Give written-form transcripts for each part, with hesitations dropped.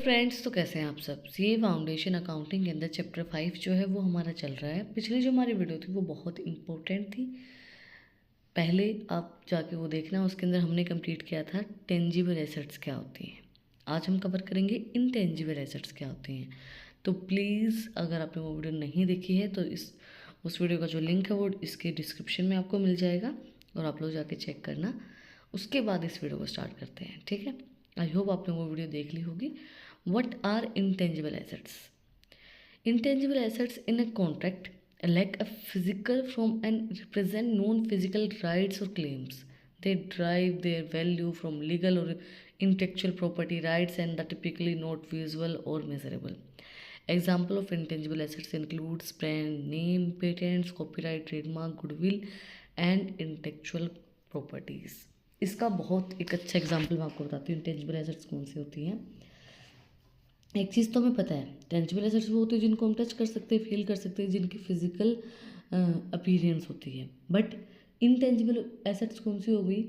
Friends, तो कैसे हैं आप सब। सी फाउंडेशन अकाउंटिंग के अंदर चैप्टर 5 जो है वो हमारा चल रहा है। पिछली जो हमारी वीडियो थी वो बहुत इम्पोर्टेंट थी, पहले आप जाके वो देखना। उसके अंदर हमने कंप्लीट किया था टेंजिबल एसेट्स क्या होती हैं। आज हम कवर करेंगे इनटेंजिबल एसेट्स क्या होती हैं। तो प्लीज़ अगर आपने वो वीडियो नहीं देखी है तो उस वीडियो का जो लिंक है वो इसके डिस्क्रिप्शन में आपको मिल जाएगा और आप लोग जाके चेक करना। उसके बाद इस वीडियो को स्टार्ट करते हैं, ठीक है। आई होप आपने वो वीडियो देख ली होगी। What are intangible assets? Intangible assets in a contract lack a physical form and represent non-physical rights or claims. They derive their value from legal or intellectual property rights and are typically not visual or measurable. Example of intangible assets includes brand name, patents, copyright, trademark, goodwill and intellectual properties. इसका बहुत एक अच्छा example मैं आपको बताती हूँ intangible assets कौन सी होती हैं। एक चीज़ तो हमें पता है, टेंजिबल एसेट्स वो होती है जिनको हम टच कर सकते हैं, फील कर सकते हैं, जिनकी फिजिकल अपीयरेंस होती है। बट इनटेंजिबल एसेट्स कौन सी हो गई,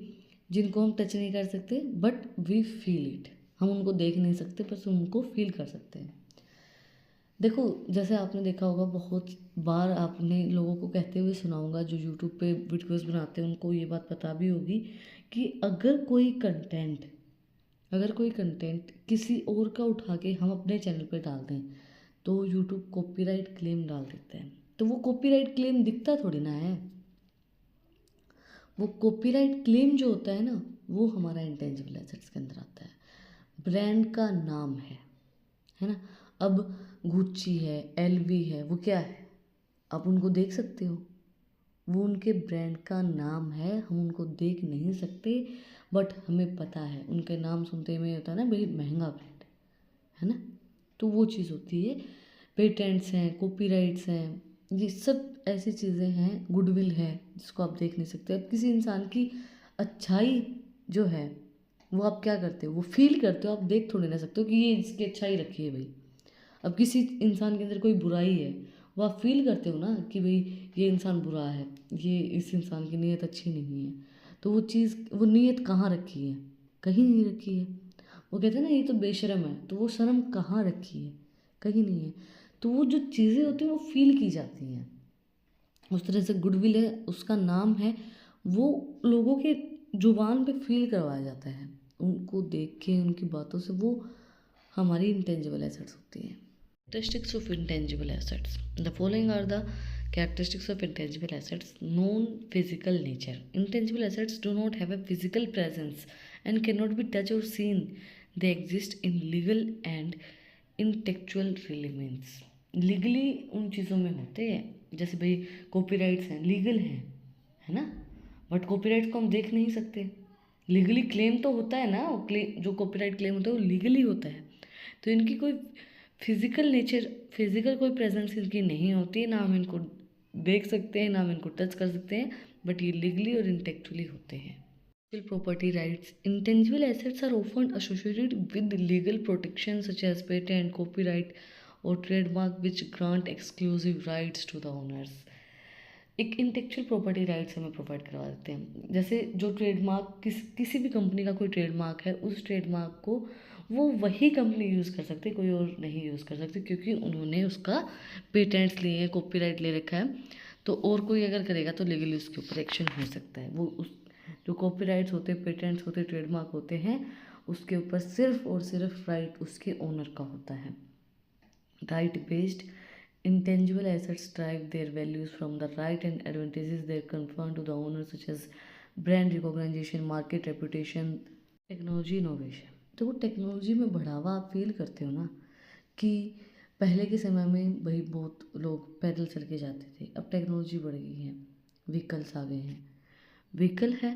जिनको हम टच नहीं कर सकते बट वी फील इट। हम उनको देख नहीं सकते बस उनको फील कर सकते हैं। देखो, जैसे आपने देखा होगा, बहुत बार आपने लोगों को कहते हुए सुना होगा, जो यूट्यूब पे वीडियोज़ बनाते हैं उनको ये बात पता भी होगी कि अगर कोई कंटेंट किसी और का उठा के हम अपने चैनल पर डाल दें तो यूट्यूब कॉपीराइट क्लेम डाल देता है। तो वो कॉपीराइट क्लेम दिखता थोड़ी ना है। वो कॉपीराइट क्लेम जो होता है ना, वो हमारा इंटेंजिबल एसेट्स के अंदर आता है। ब्रांड का नाम है ना। अब गुच्ची है, एलवी है, वो क्या है, आप उनको देख सकते हो, वो उनके ब्रांड का नाम है। हम उनको देख नहीं सकते बट हमें पता है, उनके नाम सुनते में होता है ना भाई महंगा ब्रांड है ना। तो वो चीज़ होती है। पेटेंट्स हैं, कॉपीराइट्स हैं, ये सब ऐसी चीज़ें हैं। गुडविल है जिसको आप देख नहीं सकते। अब किसी इंसान की अच्छाई जो है वो आप क्या करते हो, वो फील करते हो, आप देख थोड़ी ना सकते हो कि ये इसकी अच्छाई रखी है भाई। अब किसी इंसान के अंदर कोई बुराई है, वो आप फील करते हो ना कि भाई ये इंसान बुरा है, ये इस इंसान की नीयत अच्छी नहीं है। तो वो चीज़, वो नीयत कहाँ रखी है, कहीं नहीं रखी है। वो कहते हैं ना ये तो बेशरम है, तो वो शर्म कहाँ रखी है, कहीं नहीं है। तो वो जो चीज़ें होती हैं वो फील की जाती हैं। उस तरह से गुडविल है, उसका नाम है, वो लोगों के जुबान पे फील करवाया जाता है, उनको देख के, उनकी बातों से। वो हमारी इंटेंजिबल एसेट्स होती हैं। Characteristics of intangible assets. The following are the characteristics of intangible assets. Non-physical nature. Intangible assets do not have a physical presence and cannot be touched or seen. They exist in legal and intellectual elements. Legally उन चीज़ों में होते हैं, जैसे भाई copyrights हैं, legal हैं, है ना। बट कॉपीराइट को हम देख नहीं सकते। लीगली क्लेम तो होता है ना, जो कॉपीराइट क्लेम होता है वो लीगली होता है। तो इनकी कोई फिजिकल कोई प्रेजेंस इनकी नहीं होती, ना हम इनको देख सकते हैं, ना हम इनको टच कर सकते हैं, बट ये लीगली और इंटेलेक्चुअली होते हैं। Property rights. Intangible assets are often associated with legal protection such as patent, copyright और trademark which grant exclusive rights to the owners. एक इंटेलेक्चुअल प्रॉपर्टी राइट्स हमें प्रोवाइड करवा देते हैं। जैसे जो ट्रेडमार्क, किसी भी कंपनी का कोई ट्रेडमार्क है, उस ट्रेडमार्क को वो वही कंपनी यूज़ कर सकती है, कोई और नहीं यूज़ कर सकती, क्योंकि उन्होंने उसका पेटेंट्स लिए हैं, कॉपीराइट ले रखा है। तो और कोई अगर करेगा तो लीगली उसके ऊपर एक्शन हो सकता है। वो उस जो कॉपीराइट्स होते हैं, पेटेंट्स होते हैं, ट्रेडमार्क होते हैं, उसके ऊपर सिर्फ और सिर्फ राइट उसके ओनर का होता है। Right based intangible assets derive their values from the right and advantages they confer to the owner, such as brand recognition, market reputation, technology innovation. तो वो टेक्नोलॉजी में बढ़ावा आप फील करते हो ना, कि पहले के समय में भाई बहुत लोग पैदल चल के जाते थे, अब टेक्नोलॉजी बढ़ गई है, व्हीकल्स आ गए हैं। व्हीकल है,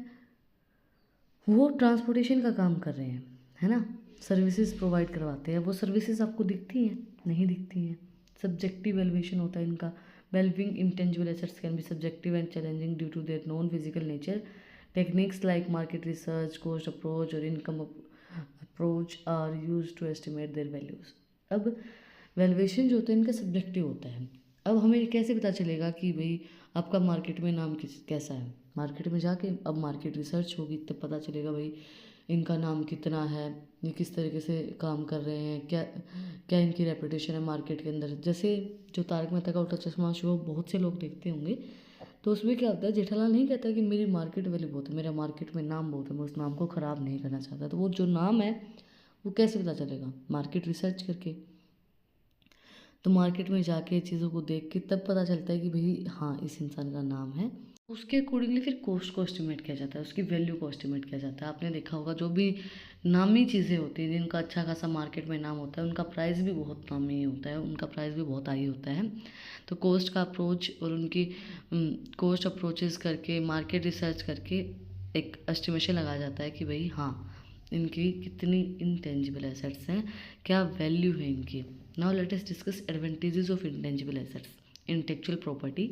वो ट्रांसपोर्टेशन का काम कर रहे हैं, है ना, सर्विसेज प्रोवाइड करवाते हैं। वो सर्विसेज आपको दिखती हैं, नहीं दिखती हैं। सब्जेक्टिव वैल्यूएशन होता है इनका। Valuing intangible assets can be subjective and challenging due to their non physical nature. Techniques like market research, cost approach और income approach are use to estimate their values. अब वैल्यूएशन जो होता है इनका subjective होता है। अब हमें कैसे पता चलेगा कि भाई आपका मार्केट में नाम कैसा है? मार्केट में जाके अब मार्केट रिसर्च होगी तब पता चलेगा भाई इनका नाम कितना है, ये किस तरीके से काम कर रहे हैं, क्या क्या इनकी रेपुटेशन है मार्केट के अंदर। जैसे जो तारक मेहता का उल्टा चश्मा शो बहुत से लोग देखते होंगे, तो उसमें क्या होता है, जेठालाल नहीं कहता कि मेरी मार्केट वैल्यू बहुत है, मेरा मार्केट में नाम बहुत है, मैं उस नाम को ख़राब नहीं करना चाहता। तो वो जो नाम है वो कैसे पता चलेगा? मार्केट रिसर्च करके। तो मार्केट में जाके चीज़ों को देख के तब पता चलता है कि भाई हाँ इस इंसान का नाम है। उसके अकॉर्डिंगली फिर कॉस्ट को एस्टिमेट किया जाता है, उसकी वैल्यू को एस्टिमेट किया जाता है। आपने देखा होगा जो भी नामी चीज़ें होती हैं जिनका अच्छा खासा मार्केट में नाम होता है, उनका प्राइस भी बहुत नामी होता है, उनका प्राइस भी बहुत हाई होता है। तो कॉस्ट का अप्रोच और उनकी कॉस्ट अप्रोचेस करके, मार्केट रिसर्च करके एक एस्टिमेशन लगाया जाता है कि भाई हाँ इनकी कितनी इंटेंजिबल एसेट्स हैं, क्या वैल्यू है इनकी। Now let us discuss advantages of intangible assets, intellectual property.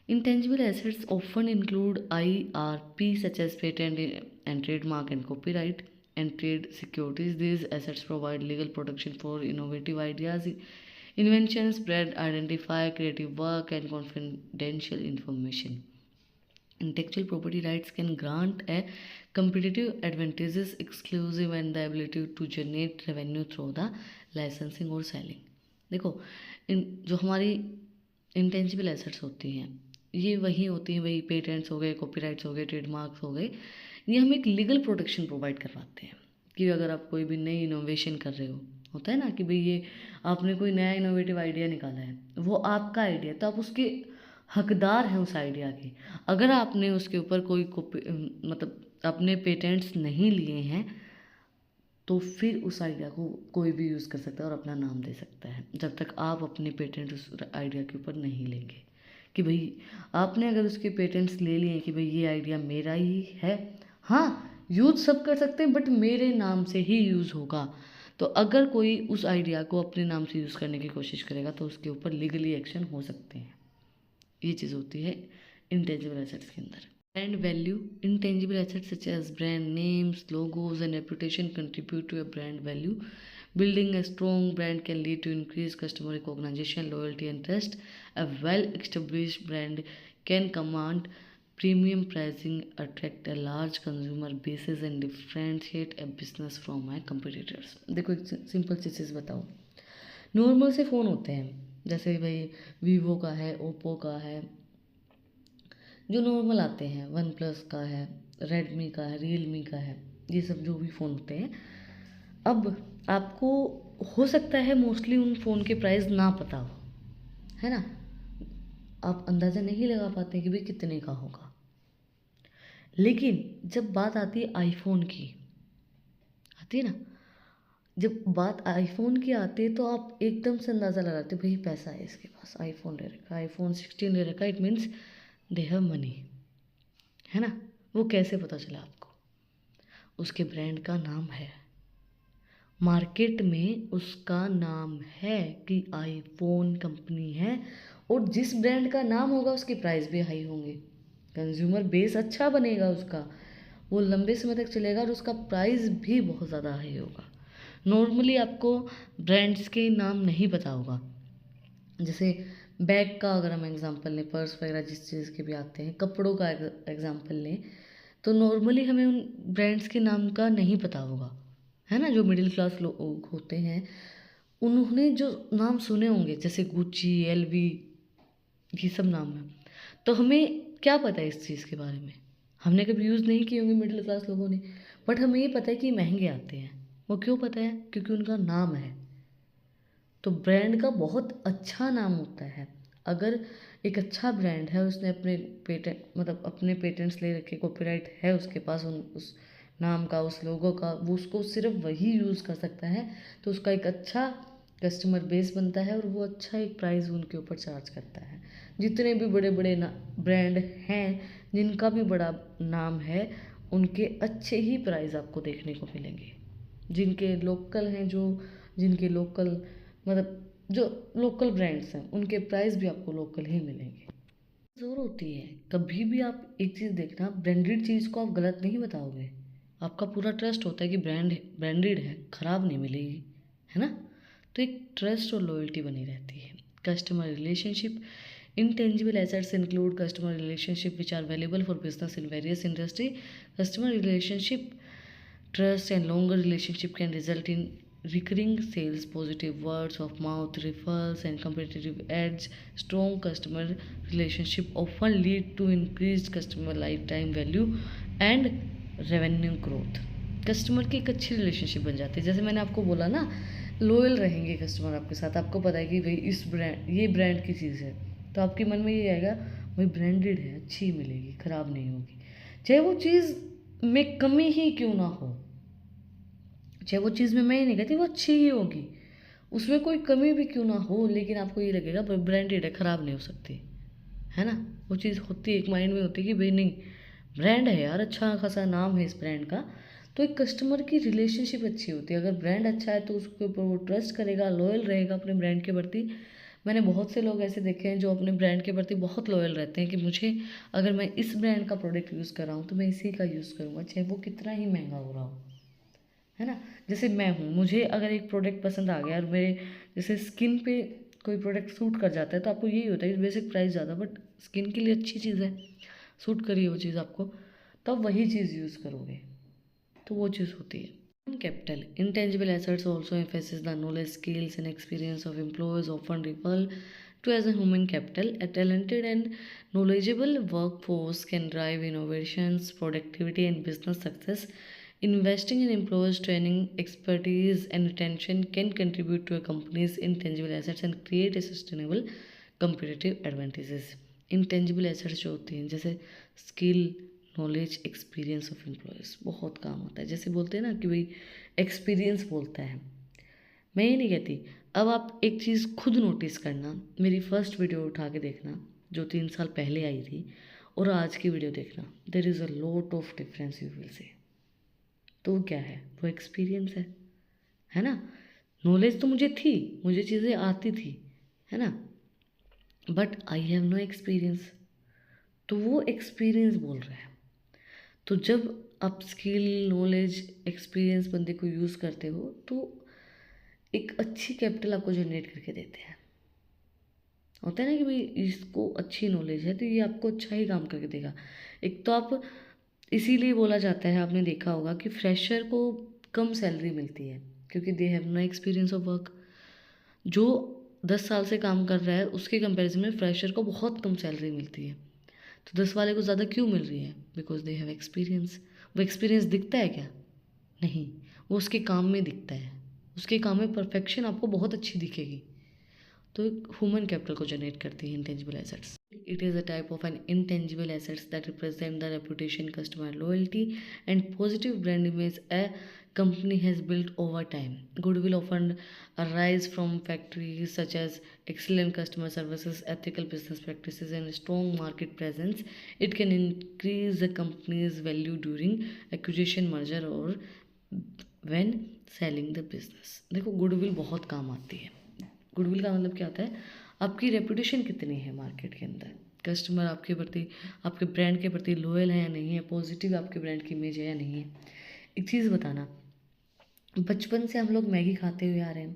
Intangible assets often include IRP such as patent and trademark and copyright and trade securities. These assets provide legal protection for innovative ideas, inventions, brand identify, creative work, and confidential information. Intellectual property rights can grant a competitive advantages, exclusive, and the ability to generate revenue through the licensing or selling. देखो जो हमारी intangible assets होती हैं ये वही होती हैं, वही पेटेंट्स हो गए, कॉपीराइट्स हो गए, ट्रेडमार्क्स हो गए। ये हमें एक लीगल प्रोटेक्शन प्रोवाइड करवाते हैं कि अगर आप कोई भी नई इनोवेशन कर रहे हो, होता है ना कि भाई ये आपने कोई नया इनोवेटिव आइडिया निकाला है, वो आपका आइडिया, तो आप उसके हकदार हैं उस आइडिया के। अगर आपने उसके ऊपर कोई मतलब अपने पेटेंट्स नहीं लिए हैं तो फिर उस आइडिया को कोई भी यूज़ कर सकता है और अपना नाम दे सकता है, जब तक आप अपने पेटेंट उस आइडिया के ऊपर नहीं लेंगे। कि भाई आपने अगर उसके पेटेंट्स ले लिए कि भाई ये आइडिया मेरा ही है, हाँ यूज़ सब कर सकते हैं बट मेरे नाम से ही यूज़ होगा। तो अगर कोई उस आइडिया को अपने नाम से यूज़ करने की कोशिश करेगा तो उसके ऊपर लीगली एक्शन हो सकते हैं। ये चीज़ होती है इंटेंजिबल एसेट्स के अंदर। Brand value, intangible assets such as brand names, logos, and reputation contribute to a brand value. Building a strong brand can lead to increased customer recognition, loyalty, and trust. A well-established brand can command premium pricing, attract a large consumer bases, and differentiate a business from my competitors. देखो एक simple सी चीज़ बताओ, normal से phone होते हैं जैसे भाई Vivo का है, ओप्पो का है, जो नॉर्मल आते हैं, वन प्लस का है, रेडमी का है, रियलमी का है, ये सब जो भी फ़ोन होते हैं। अब आपको हो सकता है मोस्टली उन फ़ोन के प्राइस ना पता हो, है ना, आप अंदाज़ा नहीं लगा पाते कि भाई कितने का होगा। लेकिन जब बात आती है आईफोन की, आती है ना, जब बात आईफोन की आती है तो आप एकदम से अंदाज़ा लगाते हो भाई पैसा है इसके पास, आईफोन ले रखा, आईफोन 16 ले रखा, it means they have money, है ना। वो कैसे पता चला आपको? उसके ब्रांड का नाम है, मार्केट में उसका नाम है कि आईफोन कंपनी है, और जिस ब्रांड का नाम होगा उसके प्राइस भी हाई होंगे, कंज्यूमर बेस अच्छा बनेगा उसका, वो लंबे समय तक चलेगा और उसका प्राइस भी बहुत ज़्यादा हाई होगा। नॉर्मली आपको ब्रांड्स के नाम नहीं पता होगा, जैसे बैग का अगर हम एग्जांपल लें, पर्स वगैरह जिस चीज़ के भी आते हैं, कपड़ों का एग्जांपल लें, तो नॉर्मली हमें उन ब्रांड्स के नाम का नहीं पता होगा, है ना। जो मिडिल क्लास लोग होते हैं उन्होंने जो नाम सुने होंगे जैसे गुच्ची, एलवी, ये सब नाम है, तो हमें क्या पता है इस चीज़ के बारे में, हमने कभी यूज़ नहीं किए होंगे मिडिल क्लास लोगों ने, बट हमें ये पता है कि महंगे आते हैं। वो क्यों पता है? क्योंकि उनका नाम है। तो ब्रांड का बहुत अच्छा नाम होता है। अगर एक अच्छा ब्रांड है, उसने अपने पेटेंट मतलब अपने पेटेंट्स ले रखे, कॉपीराइट है उसके पास उस नाम का, उस लोगो का, वो उसको सिर्फ वही यूज़ कर सकता है, तो उसका एक अच्छा कस्टमर बेस बनता है और वो अच्छा एक प्राइस उनके ऊपर चार्ज करता है। जितने भी बड़े बड़े ब्रांड हैं जिनका भी बड़ा नाम है, उनके अच्छे ही प्राइस आपको देखने को मिलेंगे। जिनके लोकल हैं, जिनके लोकल मतलब जो लोकल ब्रांड्स हैं, उनके प्राइस भी आपको लोकल ही मिलेंगे। ज़रूर होती है, कभी भी आप एक चीज़ देखना, ब्रांडेड चीज़ को आप गलत नहीं बताओगे, आपका पूरा ट्रस्ट होता है कि ब्रांडेड है, ख़राब नहीं मिलेगी, है ना। तो एक ट्रस्ट और लॉयल्टी बनी रहती है। Customer relationship, Intangible assets include customer relationship which are valuable for business in various industry. Customer relationship, trust and longer relationship can result in recurring sales, positive words of mouth, referrals and competitive edge. Strong customer relationship often lead to increased customer lifetime value and revenue growth. Customer की एक अच्छी relationship बन जाती है, जैसे मैंने आपको बोला ना, लॉयल रहेंगे कस्टमर आपके साथ। आपको पता है कि भाई इस ब्रांड, ये ब्रांड की चीज़ है, तो आपके मन में ये आएगा भाई ब्रांडेड है, अच्छी मिलेगी, ख़राब नहीं होगी, चाहे वो चीज़ में कमी ही क्यों ना हो। चाहे वो चीज़ में मैं ही नहीं कहती वो अच्छी ही होगी, उसमें कोई कमी भी क्यों ना हो, लेकिन आपको ये लगेगा भाई ब्रांडेड है, ख़राब नहीं हो सकती, है ना। वो चीज़ होती है, एक माइंड में होती है कि भाई नहीं, ब्रांड है यार, अच्छा खासा नाम है इस ब्रांड का। तो एक कस्टमर की रिलेशनशिप अच्छी होती है। अगर ब्रांड अच्छा है तो उसके ऊपर वो ट्रस्ट करेगा, लॉयल रहेगा अपने ब्रांड के प्रति। मैंने बहुत से लोग ऐसे देखे हैं जो अपने ब्रांड के प्रति बहुत लॉयल रहते हैं कि मुझे, अगर मैं इस ब्रांड का प्रोडक्ट यूज़ कर रहा हूँ तो मैं इसी का यूज़ करूँगा, चाहे वो कितना ही महंगा हो रहा हो, है ना। जैसे मैं हूँ, मुझे अगर एक प्रोडक्ट पसंद आ गया और मेरे जैसे स्किन पे कोई प्रोडक्ट सूट कर जाता है, तो आपको यही होता है कि बेसिक प्राइस ज़्यादा, बट स्किन के लिए अच्छी चीज़ है, सूट करिए वो चीज़ आपको, तो आप वही चीज़ यूज़ करोगे, तो वो चीज़ होती है। Capital, intangible assets also emphasizes the knowledge, skills and experience of employees, often referred to as a human capital. A talented and knowledgeable workforce can drive innovations, productivity and business success. Investing in employees' training, expertise and retention can contribute to a company's intangible assets and create a sustainable competitive advantages. Intangible assets जो होती हैं, जैसे skill, knowledge, experience of employees, बहुत काम आता है। जैसे बोलते हैं ना कि भाई एक्सपीरियंस बोलता है, मैं ये नहीं कहती। अब आप एक चीज़ खुद नोटिस करना, मेरी फर्स्ट वीडियो उठा के देखना जो 3 साल पहले आई थी, और आज की वीडियो देखना, there is a lot of difference you will see. तो वो क्या है, वो एक्सपीरियंस है ना। नॉलेज तो मुझे थी, मुझे चीज़ें आती थी, है ना, but I have no experience, तो वो एक्सपीरियंस बोल रहा है। तो जब आप स्किल, नॉलेज, एक्सपीरियंस बंदे को यूज़ करते हो तो एक अच्छी कैपिटल आपको जनरेट करके देते हैं। होता है ना कि भाई इसको अच्छी नॉलेज है तो ये आपको अच्छा ही काम करके देगा। एक तो आप, इसीलिए बोला जाता है, आपने देखा होगा कि फ्रेशर को कम सैलरी मिलती है क्योंकि they have no experience of work. जो 10 साल से काम कर रहा है उसके कंपैरिजन में फ्रेशर को बहुत कम सैलरी मिलती है। तो 10 वाले को ज़्यादा क्यों मिल रही है? Because they have experience. वो एक्सपीरियंस दिखता है क्या? नहीं, वो उसके काम में दिखता है, उसके काम में परफेक्शन आपको बहुत अच्छी दिखेगी। तो एक ह्यूमन कैपिटल को जनरेट करती है intangible assets. It is a type of N intangible assets that represent the reputation, customer loyalty and positive brand image A company has built over time. Goodwill often arise from factors such as excellent customer services, ethical business practices, and strong market presence. It can increase the company's value during acquisition, merger, or when selling the business. देखो, goodwill बहुत काम आती है। Goodwill का मतलब क्या होता है? आपकी रेपुटेशन कितनी है मार्केट के अंदर, कस्टमर आपके प्रति, आपके ब्रांड के प्रति लॉयल है या नहीं है, पॉजिटिव आपके ब्रांड की इमेज है या नहीं है। एक चीज़ बताना, बचपन से हम लोग मैगी खाते हुए आ रहे हैं।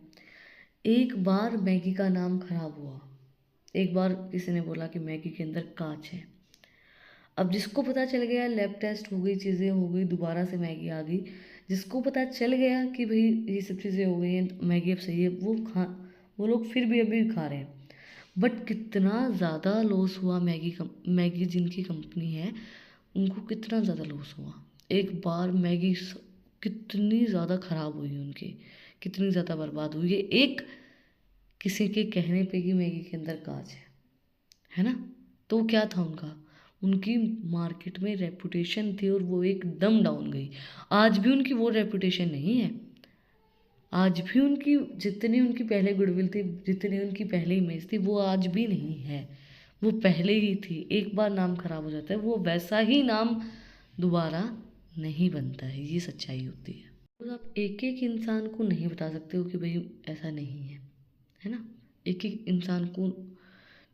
एक बार मैगी का नाम खराब हुआ, एक बार किसी ने बोला कि मैगी के अंदर कांच है। अब जिसको पता चल गया, लैब टेस्ट हो गई, चीज़ें हो गई, दोबारा से मैगी आ गई, जिसको पता चल गया कि भाई ये सब चीज़ें हो गई हैं, मैगी अब सही है, वो लोग फिर भी अभी खा रहे हैं। बट कितना ज़्यादा लॉस हुआ मैगी जिनकी कंपनी है उनको कितना ज़्यादा लॉस हुआ। एक बार मैगी कितनी ज़्यादा ख़राब हुई उनकी, कितनी ज़्यादा बर्बाद हुई, ये एक किसी के कहने पे कि मैगी के अंदर कांच है ना। तो क्या था उनकी मार्केट में रेपुटेशन थी और वो एकदम डाउन गई। आज भी उनकी वो रेपुटेशन नहीं है, आज भी उनकी जितनी उनकी पहले गुडविल थी, जितनी उनकी पहले इमेज थी, वो आज भी नहीं है, वो पहले ही थी। एक बार नाम खराब हो जाता है, वो वैसा ही नाम दोबारा नहीं बनता है, ये सच्चाई होती है। तो आप एक एक इंसान को नहीं बता सकते हो कि भाई ऐसा नहीं है ना। एक एक इंसान को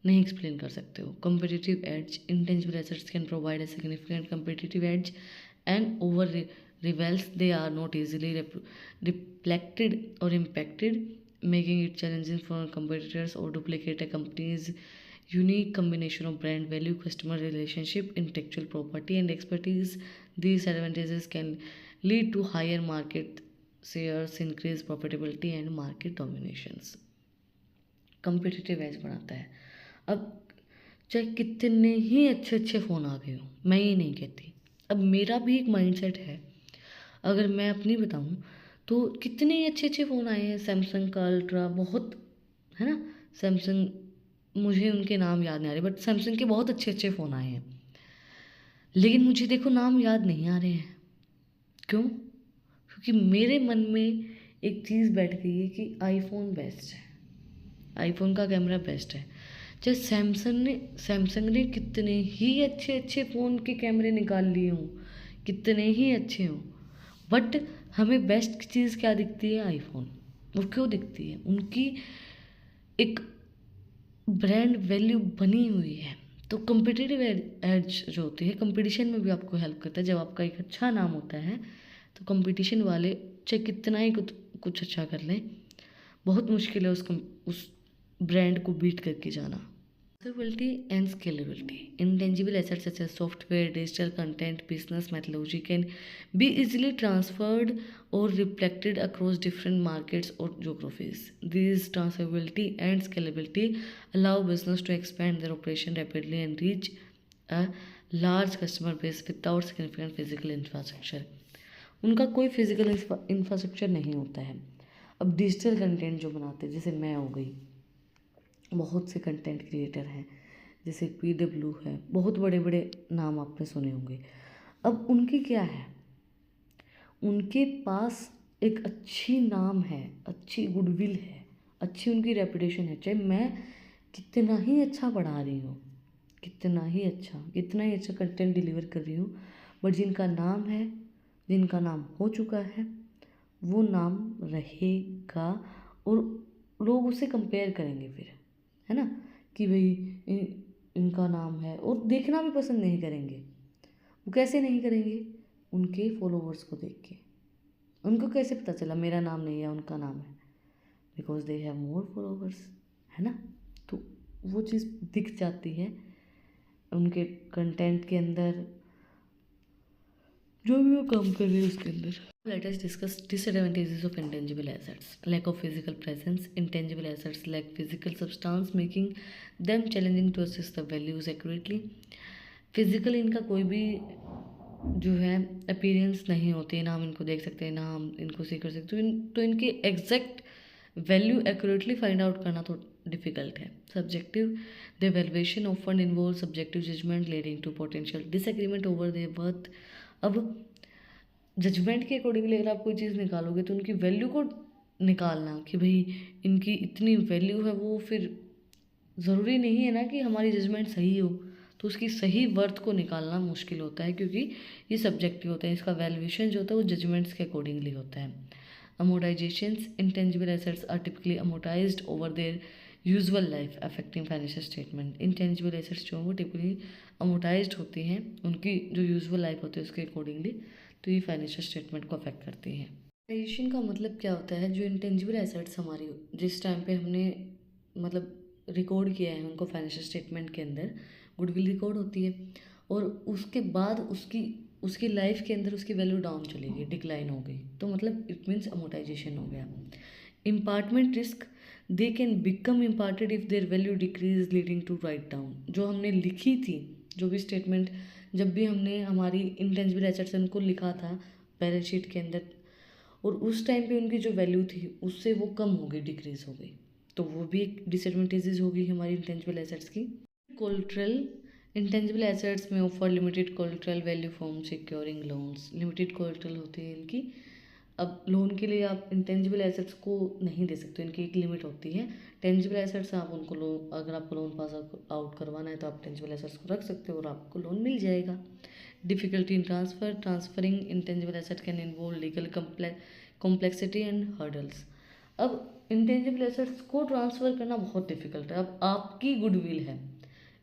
नहीं एक्सप्लेन कर सकते हो। Competitive edge, intangible assets can provide a significant competitive edge and over rivals they are not easily reflected or impacted, making it challenging for competitors or duplicate a company's unique combination of brand value, customer relationship, intellectual property, and expertise. These advantages can lead to higher market shares, increased profitability, and market dominations. competitive edge बढ़ाता है। अब चाहे कितने ही अच्छे अच्छे phone आ गए हों, मैं ये नहीं कहती, अब मेरा भी एक माइंडसेट है। अगर मैं अपनी बताऊं तो कितने ही अच्छे अच्छे फ़ोन आए हैं, सैमसंग का अल्ट्रा बहुत, है ना, सैमसंग, मुझे उनके नाम याद नहीं आ रहे, बट सैमसंग के बहुत अच्छे अच्छे फ़ोन आए हैं, लेकिन मुझे देखो नाम याद नहीं आ रहे हैं। क्यों? क्योंकि मेरे मन में एक चीज़ बैठ गई है कि आईफोन बेस्ट है, आईफोन का कैमरा बेस्ट है। चाहे सैमसंग ने कितने ही अच्छे अच्छे फ़ोन के कैमरे निकाल लिए हों, कितने ही अच्छे हों, बट हमें बेस्ट चीज़ क्या दिखती है? आईफोन। वो क्यों दिखती है? उनकी एक ब्रांड वैल्यू बनी हुई है। तो कम्पिटिटिव एज जो होती है, कंपटीशन में भी आपको हेल्प करता है। जब आपका एक अच्छा नाम होता है तो कंपटीशन वाले चाहे कितना ही कुछ अच्छा कर लें, बहुत मुश्किल है उस ब्रांड को बीट करके जाना। Transferability and scalability. Intangible assets such as software, digital content, business methodology can be easily transferred or reflected across different markets or geographies. These transferability and scalability allow business to expand their operation rapidly and reach a large customer base without significant physical infrastructure. उनका कोई physical infrastructure नहीं होता है। अब digital content जो बनाते हैं, जैसे मैं हो गई, बहुत से कंटेंट क्रिएटर हैं, जैसे PW है, बहुत बड़े बड़े नाम आपने सुने होंगे। अब उनकी क्या है? उनके पास एक अच्छी नाम है, अच्छी गुडविल है, अच्छी उनकी रेपुटेशन है। चाहे मैं कितना ही अच्छा पढ़ा रही हूँ, कितना ही अच्छा कंटेंट डिलीवर कर रही हूँ, बट जिनका नाम है, जिनका नाम हो चुका है, वो नाम रहेगा और लोग उसे कंपेयर करेंगे फिर, है ना, कि भाई इनका नाम है, और देखना भी पसंद नहीं करेंगे। वो कैसे नहीं करेंगे? उनके फॉलोवर्स को देख के। उनको कैसे पता चला मेरा नाम नहीं है, उनका नाम है? Because they have more followers, है ना। तो वो चीज़ दिख जाती है उनके कंटेंट के अंदर, जो भी वो काम कर रहे हैं उसके अंदर। Let us discuss disadvantages of intangible assets. Lack of physical presence. Intangible assets lack physical substance, making them challenging to assess the values accurately. Physical इनका कोई भी जो है अपीयरेंस नहीं होती है, ना हम इनको देख सकते हैं, ना हम इनको सी कर सकते हैं, तो इनकी exact value accurately find out करना तो डिफिकल्ट है। Subjective, the valuation often involve subjective judgement leading to potential disagreement over their worth. अब जजमेंट के अकॉर्डिंगली अगर आप कोई चीज़ निकालोगे तो उनकी वैल्यू को निकालना कि भाई इनकी इतनी वैल्यू है, वो फिर ज़रूरी नहीं है ना कि हमारी जजमेंट सही हो, तो उसकी सही वर्थ को निकालना मुश्किल होता है, क्योंकि ये सब्जेक्टिव होता है। इसका वैल्यूएशन जो होता है वो जजमेंट्स के अकॉर्डिंगली होता है। Amortisations, intangible assets are typically amortised over their usual life affecting financial statement. Intangible assets जो हैं वो टिपिकली अमोर्टाइज्ड होती हैं, उनकी जो यूजुअल लाइफ होती है उसके अकॉर्डिंगली, तो ये फाइनेंशियल स्टेटमेंट को अफेक्ट करती हैं। अमोर्टाइजेशन का मतलब क्या होता है? जो इंटेंजिबल एसेट्स हमारी जिस टाइम पे हमने मतलब रिकॉर्ड किया है उनको फाइनेंशियल स्टेटमेंट के अंदर, गुडविल रिकॉर्ड होती है, और उसके बाद उसकी लाइफ के अंदर उसकी वैल्यू डाउन चली गई, डिक्लाइन हो गई, तो मतलब इट मीन्स अमोर्टाइजेशन हो गया। Impairment risk, they can become impaired if their value decrease leading to write down. जो हमने लिखी थी, जो भी स्टेटमेंट, जब भी हमने हमारी इंटेंजिबल एसेट्स उनको लिखा था बैलेंस शीट के अंदर, और उस टाइम पे उनकी जो वैल्यू थी उससे वो कम हो गई, डिक्रीज हो गई, तो वो भी एक डिसएडवांटेजेस होगी हमारी इंटेंजिबल एसेट्स की। कोलेटरल, इंटेंजिबल एसेट्स में offer limited collateral value form securing loans. Limited collateral होती है इनकी। अब लोन के लिए आप इंटेंजिबल एसेट्स को नहीं दे सकते, इनकी एक लिमिट होती है। टेंजिबल एसेट्स आप उनको लोन, अगर आपको लोन पास आउट करवाना है तो आप टेंजिबल एसेट्स को रख सकते हो और आपको लोन मिल जाएगा। Difficulty in transferring intangible asset can involve legal complexity and hurdles. अब इंटेंजिबल एसेट्स को ट्रांसफ़र करना बहुत डिफिकल्ट है। अब आपकी गुडविल है,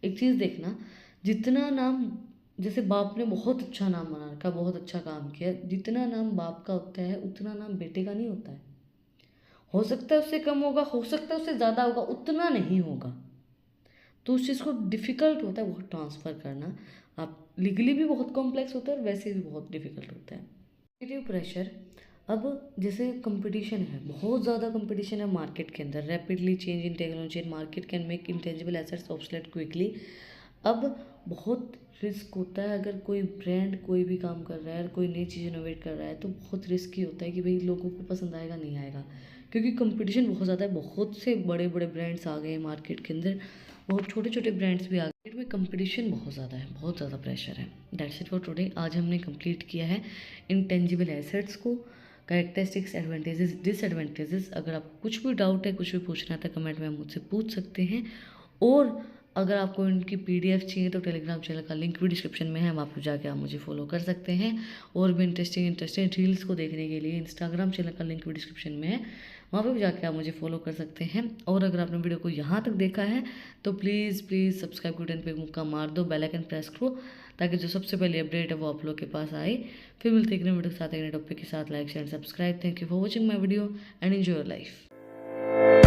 एक चीज़ देखना, जितना नाम, जैसे बाप ने बहुत अच्छा नाम बना रखा, बहुत अच्छा काम किया, जितना नाम बाप का होता है उतना नाम बेटे का नहीं होता है। हो सकता है उससे कम होगा, हो सकता है उससे ज़्यादा होगा, उतना नहीं होगा। तो उस चीज़ को डिफ़िकल्ट होता है बहुत ट्रांसफ़र करना। आप लीगली भी बहुत कॉम्प्लेक्स होता है और वैसे भी बहुत डिफ़िकल्ट होता है। क्रिएटिव प्रेशर, अब जैसे कंपटीशन है, बहुत ज़्यादा कंपटीशन है मार्केट के अंदर, rapidly change in technology and market can make intangible assets obsolete quickly. अब बहुत रिस्क होता है, अगर कोई ब्रांड कोई भी काम कर रहा है और कोई नई चीज़ इनोवेट कर रहा है तो बहुत रिस्की होता है कि भाई लोगों को पसंद आएगा नहीं आएगा, क्योंकि कंपटीशन बहुत ज़्यादा है। बहुत से बड़े बड़े ब्रांड्स आ गए हैं मार्केट के अंदर, बहुत छोटे छोटे ब्रांड्स भी आ गए। में कंपटीशन बहुत ज़्यादा है, बहुत ज़्यादा प्रेशर है। That's it for today. आज हमने कंप्लीट किया है इंटेंजिबल एसेट्स को, कैरेक्टरिस्टिक्स, एडवांटेजेस, डिसएडवांटेजेस। अगर आपको कुछ भी डाउट है, कुछ भी पूछना है तो कमेंट में आप मुझसे पूछ सकते हैं। और अगर आपको इनकी पीडीएफ चाहिए तो टेलीग्राम चैनल का लिंक भी डिस्क्रिप्शन में है, वहाँ पर जाके आप मुझे फॉलो कर सकते हैं। और भी इंटरेस्टिंग रील्स को देखने के लिए इंस्टाग्राम चैनल का लिंक भी डिस्क्रिप्शन में है, वहाँ पर भी जाके आप मुझे फॉलो कर सकते हैं। और अगर आपने वीडियो को यहाँ तक देखा है तो प्लीज़ सब्सक्राइब बटन पे मुक्का मार दो, बेल आइकन प्रेस करो, ताकि जो सबसे पहले अपडेट है वो आप लोग के पास आए। फिर मिलते हैं एक नए वीडियो के साथ, एक नए टॉपिक के साथ। Like share subscribe. Thank you for watching my video and enjoy your life.